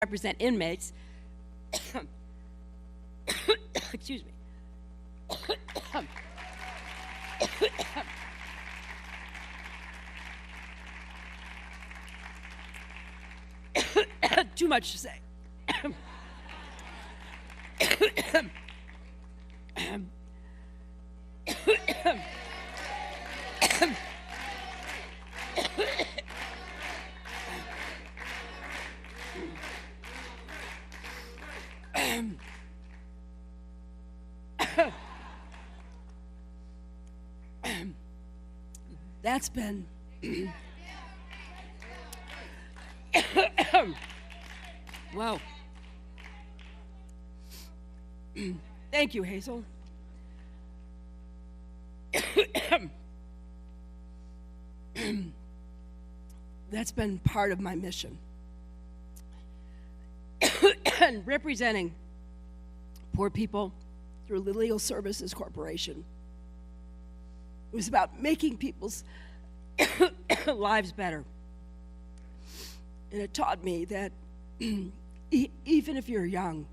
represent inmates. Excuse me. Too much to say. That's been wow. Thank you, Hazel. That's been part of my mission. And representing poor people through the Legal Services Corporation. It was about making people's lives better. And it taught me that even if you're young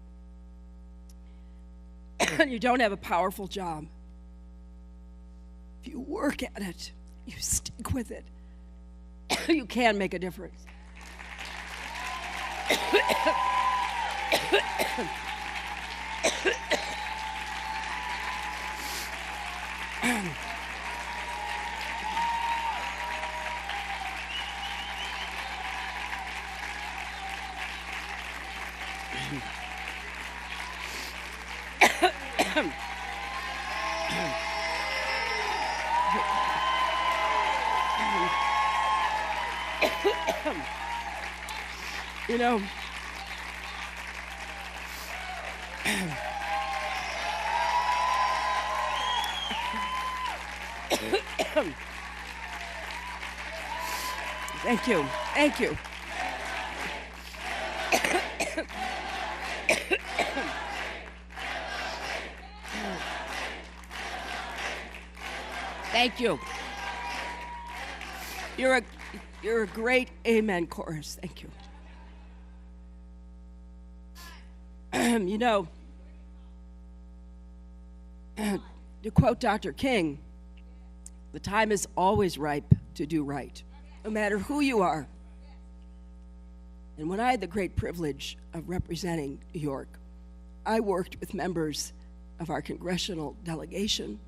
and you don't have a powerful job, if you work at it, you stick with it, you can make a difference. You know, thank you, thank you. Thank you. You're a great amen chorus. Thank you. You know, to quote Dr. King, the time is always ripe to do right, no matter who you are. And when I had the great privilege of representing New York, I worked with members of our congressional delegation